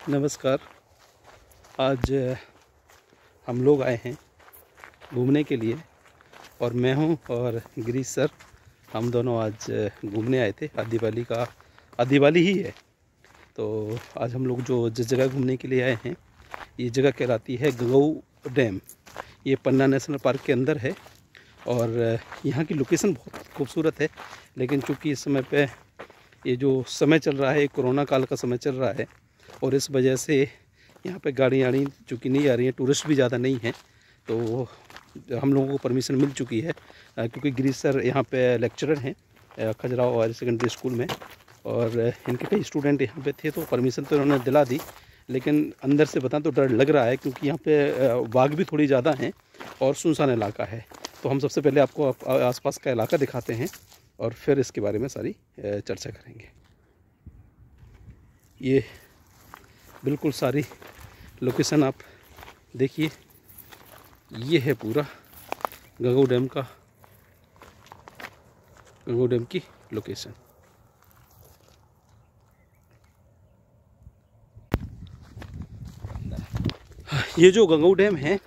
नमस्कार। आज हम लोग आए हैं घूमने के लिए और मैं हूं और गिरीश सर, हम दोनों आज घूमने आए थे। आदिवाली ही है। तो आज हम लोग जिस जगह घूमने के लिए आए हैं, ये जगह कहलाती है गंगऊ डैम। ये पन्ना नेशनल पार्क के अंदर है और यहाँ की लोकेशन बहुत खूबसूरत है। लेकिन चूँकि इस समय पे ये जो समय चल रहा है, कोरोना काल का समय चल रहा है और इस वजह से यहाँ पे गाड़ियाँ चूँकि नहीं आ रही हैं, टूरिस्ट भी ज़्यादा नहीं हैं, तो हम लोगों को परमिशन मिल चुकी है। क्योंकि गिरीश सर यहाँ पे लेक्चरर हैं खजुराहो हायर सेकेंडरी स्कूल में और इनके कई स्टूडेंट यहाँ पे थे, तो परमिशन तो इन्होंने दिला दी। लेकिन अंदर से बताएं तो डर लग रहा है, क्योंकि यहाँ पे बाघ भी थोड़ी ज़्यादा हैं और सुनसान इलाका है। तो हम सबसे पहले आपको आसपास का इलाका दिखाते हैं और फिर इसके बारे में सारी चर्चा करेंगे। ये बिल्कुल सारी लोकेशन आप देखिए, ये है पूरा गंगऊ डैम की लोकेशन। ये जो गंगऊ डैम है,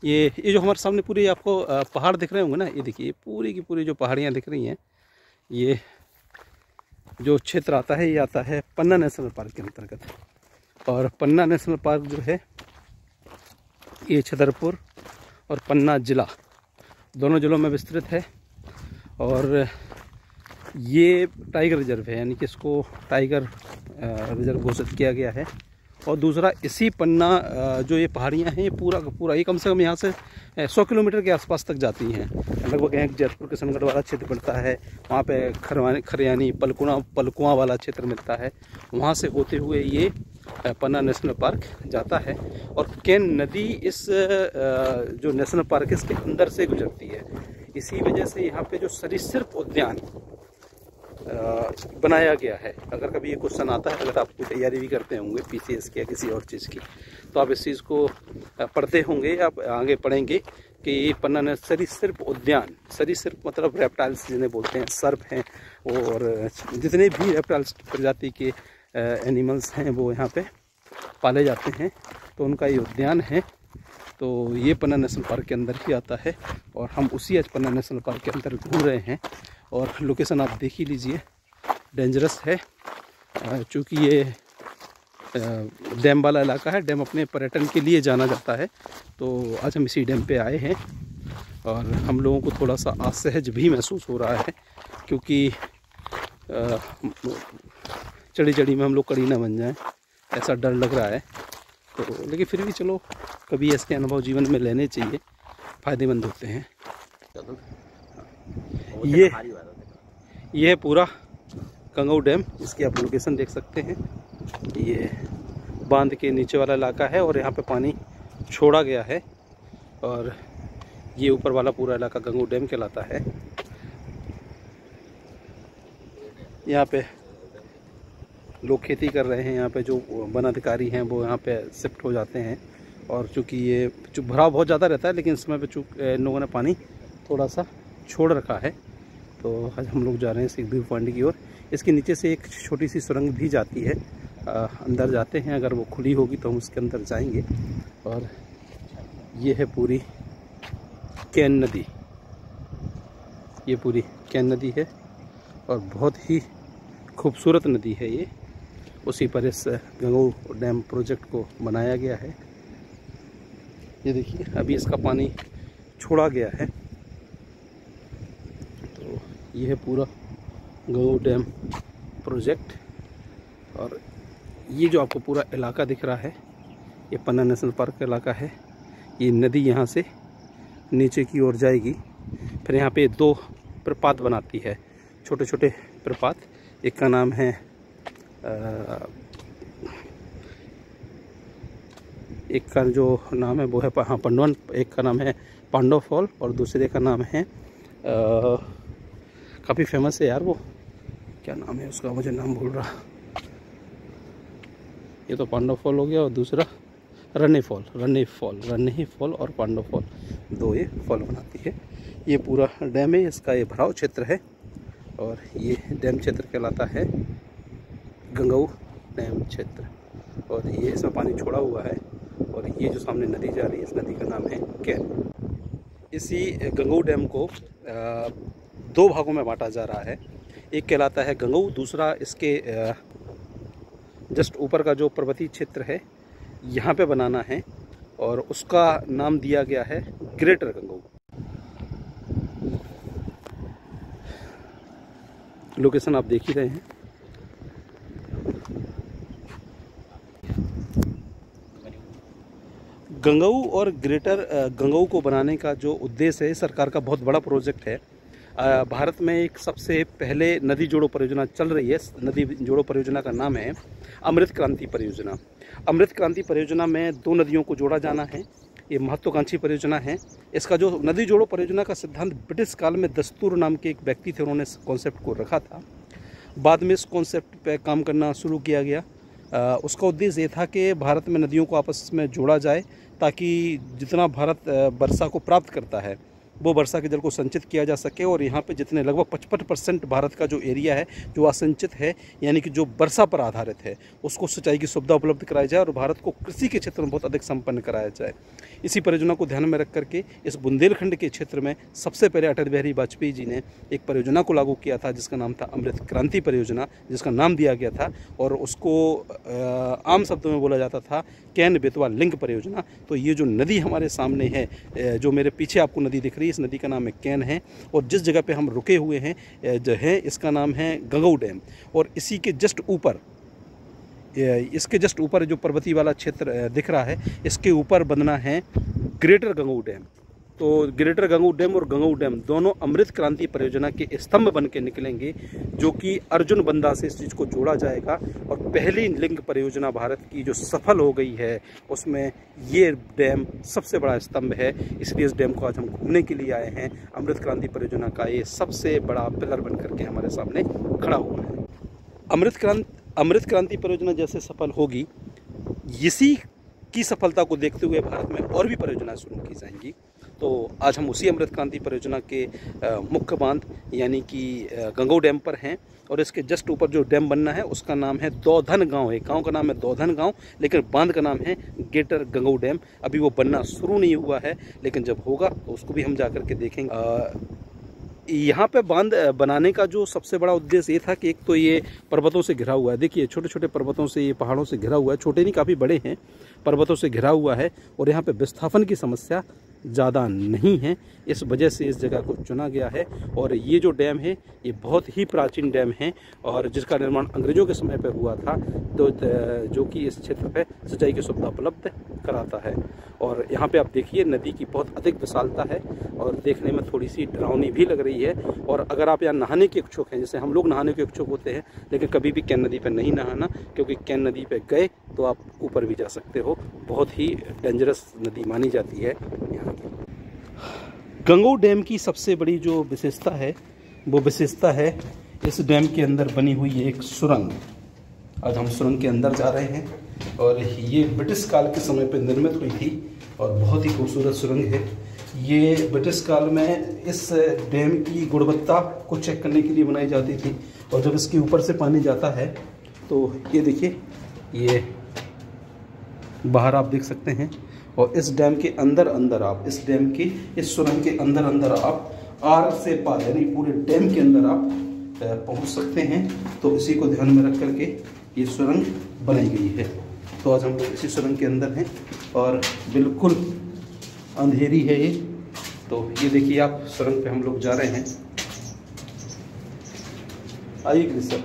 ये जो हमारे सामने पूरी आपको पहाड़ दिख रहे होंगे ना, ये देखिए पूरी की पूरी जो पहाड़ियाँ दिख रही हैं, ये जो क्षेत्र आता है ये आता है पन्ना नेशनल पार्क के अंतर्गत। और पन्ना नेशनल पार्क जो है ये छतरपुर और पन्ना जिला दोनों जिलों में विस्तृत है। और ये टाइगर रिजर्व है, यानी कि इसको टाइगर रिजर्व घोषित किया गया है। और दूसरा, इसी पन्ना जो ये पहाड़ियाँ हैं, ये पूरा ये कम से कम यहाँ से 100 किलोमीटर के आसपास तक जाती हैं। लगभग यहाँ जयपुर किशनगढ़ वाला क्षेत्र पड़ता है, वहाँ पे खरियानी पलकुआ वाला क्षेत्र मिलता है, वहाँ से होते हुए ये पन्ना नेशनल पार्क जाता है। और केन नदी इस जो नेशनल पार्क है इसके अंदर से गुजरती है। इसी वजह से यहाँ पे जो सरीसृप उद्यान बनाया गया है। अगर कभी ये क्वेश्चन आता है, अगर आप कोई तैयारी भी करते होंगे पीसीएस की या किसी और चीज़ की, तो आप इस चीज़ को पढ़ते होंगे या आगे पढ़ेंगे कि ये पन्ना ने सरीसृप उद्यान, सरीसृप मतलब रेप्टाइल्स जिन्हें बोलते हैं, सर्प हैं और जितने भी रेप्टाइल्स प्रजाति के एनिमल्स हैं वो यहाँ पे पाले जाते हैं, तो उनका ये उद्यान है। तो ये पन्ना नेशनल पार्क के अंदर ही आता है और हम उसी आज पन्ना नेशनल पार्क के अंदर घूम रहे हैं। और लोकेशन आप देख ही लीजिए, डेंजरस है चूँकि ये डैम वाला इलाका है। डैम अपने पर्यटन के लिए जाना जाता है, तो आज हम इसी डैम पे आए हैं और हम लोगों को थोड़ा सा असहज भी महसूस हो रहा है, क्योंकि चढ़ी में हम लोग कड़ी ना बन जाएं, ऐसा डर लग रहा है। तो लेकिन फिर भी चलो, कभी ऐसे अनुभव जीवन में लेने चाहिए, फ़ायदेमंद होते हैं। ये है पूरा गंगऊ डैम, इसकी आप लोकेशन देख सकते हैं। ये बांध के नीचे वाला इलाका है और यहाँ पे पानी छोड़ा गया है और ये ऊपर वाला पूरा इलाका गंगऊ डैम कहलाता है। यहाँ पे लोग खेती कर रहे हैं, यहाँ पे जो वन अधिकारी हैं वो यहाँ पे शिफ्ट हो जाते हैं। और चूँकि ये भराव बहुत ज़्यादा रहता है, लेकिन इस समय पे इन लोगों ने पानी थोड़ा सा छोड़ रखा है। तो आज हम लोग जा रहे हैं सिख व्यू पॉइंट की ओर। इसके नीचे से एक छोटी सी सुरंग भी जाती है, अंदर जाते हैं, अगर वो खुली होगी तो हम उसके अंदर जाएंगे। और ये है पूरी केन नदी, ये पूरी केन नदी है और बहुत ही खूबसूरत नदी है ये। उसी पर इस गंगऊ डैम प्रोजेक्ट को बनाया गया है। ये देखिए, अभी इसका पानी छोड़ा गया है। तो ये है पूरा गंगऊ डैम प्रोजेक्ट। और ये जो आपको पूरा इलाका दिख रहा है, ये पन्ना नेशनल पार्क का इलाका है। ये नदी यहाँ से नीचे की ओर जाएगी, फिर यहाँ पे 2 प्रपात बनाती है, छोटे छोटे प्रपात। एक का नाम है एक का जो नाम है वो है पंडवन, एक का नाम है पांडव फॉल और दूसरे का नाम है काफ़ी फेमस है यार, वो क्या नाम है उसका, मुझे नाम भूल रहा। ये तो पांडव फॉल हो गया और दूसरा रन्नी फॉल और पांडव फॉल, 2 ये फॉल बनाती है। ये पूरा डैम है, इसका ये भराव क्षेत्र है और ये डैम क्षेत्र कहलाता है गंगऊ डैम क्षेत्र, और ये इसमें पानी छोड़ा हुआ है। और ये जो सामने नदी जा रही है, इस नदी का नाम है कैन। इसी गंगऊ डैम को दो भागों में बांटा जा रहा है। एक कहलाता है गंगऊ, दूसरा इसके जस्ट ऊपर का जो पर्वतीय क्षेत्र है यहाँ पे बनाना है, और उसका नाम दिया गया है ग्रेटर गंगऊ। लोकेशन आप देख ही रहे हैं। गंगऊ और ग्रेटर गंगऊ को बनाने का जो उद्देश्य है, सरकार का बहुत बड़ा प्रोजेक्ट है। भारत में एक सबसे पहले नदी जोड़ो परियोजना चल रही है। नदी जोड़ो परियोजना का नाम है अमृत क्रांति परियोजना। अमृत क्रांति परियोजना में दो नदियों को जोड़ा जाना है। ये महत्वाकांक्षी परियोजना है। इसका जो नदी जोड़ो परियोजना का सिद्धांत ब्रिटिश काल में दस्तूर नाम के एक व्यक्ति थे, उन्होंने इस कॉन्सेप्ट को रखा था। बाद में इस कॉन्सेप्ट पे काम करना शुरू किया गया। उसका उद्देश्य ये था कि भारत में नदियों को आपस में जोड़ा जाए, ताकि जितना भारत वर्षा को प्राप्त करता है वो वर्षा के जल को संचित किया जा सके। और यहाँ पे जितने लगभग 55% भारत का जो एरिया है जो असंचित है, यानी कि जो वर्षा पर आधारित है, उसको सिंचाई की सुविधा उपलब्ध कराई जाए और भारत को कृषि के क्षेत्र में बहुत अधिक संपन्न कराया जाए। इसी परियोजना को ध्यान में रख करके इस बुंदेलखंड के क्षेत्र में सबसे पहले अटल बिहारी वाजपेयी जी ने एक परियोजना को लागू किया था, जिसका नाम था अमृत क्रांति परियोजना, जिसका नाम दिया गया था। और उसको आम शब्दों में बोला जाता था कैन बेतवा लिंक परियोजना। तो ये जो नदी हमारे सामने है, जो मेरे पीछे आपको नदी दिख रही है, इस नदी का नाम है कैन है। और जिस जगह पे हम रुके हुए हैं जो है, इसका नाम है गंगऊ डैम। और इसी के जस्ट ऊपर, इसके जस्ट ऊपर जो पर्वतीय वाला क्षेत्र दिख रहा है, इसके ऊपर बनना है ग्रेटर गंगऊ डैम। तो ग्रेटर गंगऊ डैम और गंगऊ डैम दोनों अमृत क्रांति परियोजना के स्तंभ बन के निकलेंगे, जो कि अर्जुन बंधा से इस चीज़ को जोड़ा जाएगा। और पहली लिंक परियोजना भारत की जो सफल हो गई है, उसमें ये डैम सबसे बड़ा स्तंभ है। इसलिए इस डैम को आज हम घूमने के लिए आए हैं। अमृत क्रांति परियोजना का ये सबसे बड़ा पिलर बन करके हमारे सामने खड़ा हुआ है। अमृत क्रांति परियोजना जैसे सफल होगी, इसी की सफलता को देखते हुए भारत में और भी परियोजनाएं शुरू की जाएंगी। तो आज हम उसी अमृत क्रांति परियोजना के मुख्य बांध यानी कि गंगऊ डैम पर हैं। और इसके जस्ट ऊपर जो डैम बनना है उसका नाम है दौधन गांव है। गांव का नाम है दौधन गांव, लेकिन बांध का नाम है ग्रेटर गंगऊ डैम। अभी वो बनना शुरू नहीं हुआ है, लेकिन जब होगा तो उसको भी हम जा कर के देखेंगे। यहाँ पे बांध बनाने का जो सबसे बड़ा उद्देश्य ये था कि एक तो ये पर्वतों से घिरा हुआ है। देखिए छोटे छोटे पर्वतों से, ये पहाड़ों से घिरा हुआ है, छोटे नहीं काफ़ी बड़े हैं, पर्वतों से घिरा हुआ है। और यहाँ पे विस्थापन की समस्या ज़्यादा नहीं है, इस वजह से इस जगह को चुना गया है। और ये जो डैम है ये बहुत ही प्राचीन डैम है, और जिसका निर्माण अंग्रेज़ों के समय पर हुआ था, तो जो कि इस क्षेत्र पे सिंचाई की सुविधा उपलब्ध कराता है। और यहाँ पे आप देखिए नदी की बहुत अधिक विशालता है और देखने में थोड़ी सी डरावनी भी लग रही है। और अगर आप यहाँ नहाने के इच्छुक हैं, जैसे हम लोग नहाने के इच्छुक होते हैं, लेकिन कभी भी कैन नदी पर नहीं नहाना, क्योंकि कैन नदी पर गए तो आप ऊपर भी जा सकते हो। बहुत ही डेंजरस नदी मानी जाती है यहाँ की। गंगऊ डैम की सबसे बड़ी जो विशेषता है, वो विशेषता है इस डैम के अंदर बनी हुई एक सुरंग। आज हम सुरंग के अंदर जा रहे हैं, और ये ब्रिटिश काल के समय पर निर्मित हुई थी और बहुत ही खूबसूरत सुरंग है। ये ब्रिटिश काल में इस डैम की गुणवत्ता को चेक करने के लिए बनाई जाती थी। और जब इसके ऊपर से पानी जाता है तो ये देखिए, ये बाहर आप देख सकते हैं। और इस डैम के अंदर अंदर आप, इस डैम की इस सुरंग के अंदर अंदर आप आर से पार यानी पूरे डैम के अंदर आप पहुंच सकते हैं। तो इसी को ध्यान में रख करके ये सुरंग बनाई गई है। तो आज हम लोग इसी सुरंग के अंदर हैं और बिल्कुल अंधेरी है ये। तो ये देखिए आप, सुरंग पे हम लोग जा रहे हैं। आइए सर।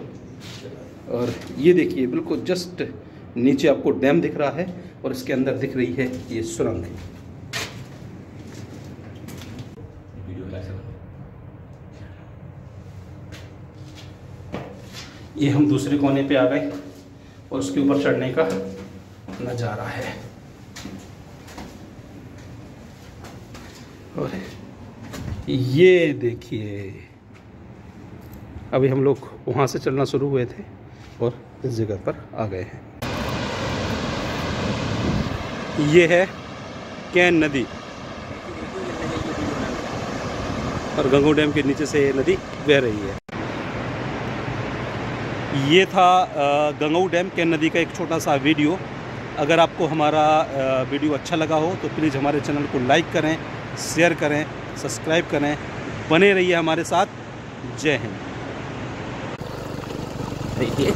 और ये देखिए बिल्कुल जस्ट नीचे आपको डैम दिख रहा है और इसके अंदर दिख रही है ये सुरंग। ये हम दूसरे कोने पे आ गए और उसके ऊपर चढ़ने का नज़ारा है। और ये देखिए, अभी हम लोग वहाँ से चलना शुरू हुए थे और इस जगह पर आ गए हैं। ये है कैन नदी, और गंगऊ डैम के नीचे से ये नदी बह रही है। ये था गंगऊ डैम केन नदी का एक छोटा सा वीडियो। अगर आपको हमारा वीडियो अच्छा लगा हो तो प्लीज़ हमारे चैनल को लाइक करें, शेयर करें, सब्सक्राइब करें, बने रहिए हमारे साथ। जय हिंद। देखिए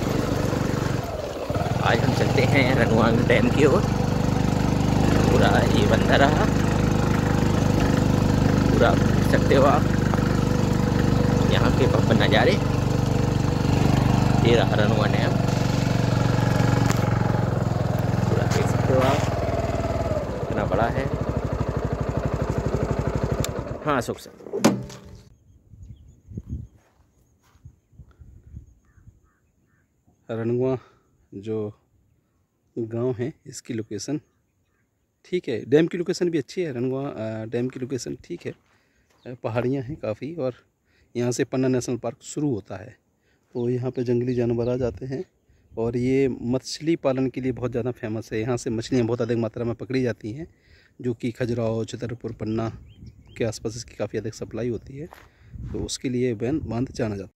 आज हम चलते हैं रनुआंग डैम की ओर। पूरा ये बंदा रहा, पूरा देख सकते हो आप यहाँ के बम्पर नज़ारे। ये रहा रनुआ डैम, पूरा देख सकते हो आप कितना बड़ा है। हाँ सुख से रनुआ जो गांव है इसकी लोकेशन ठीक है, डैम की लोकेशन भी अच्छी है। रनुआ डैम की लोकेशन ठीक है, पहाड़ियाँ हैं काफ़ी और यहाँ से पन्ना नेशनल पार्क शुरू होता है। तो यहाँ पे जंगली जानवर आ जाते हैं और ये मछली पालन के लिए बहुत ज़्यादा फेमस है। यहाँ से मछलियाँ बहुत अधिक मात्रा में पकड़ी जाती हैं, जो कि खजुराहो, छतरपुर, पन्ना के आसपास इसकी काफ़ी अधिक सप्लाई होती है। तो उसके लिए बांध जाना जाता है।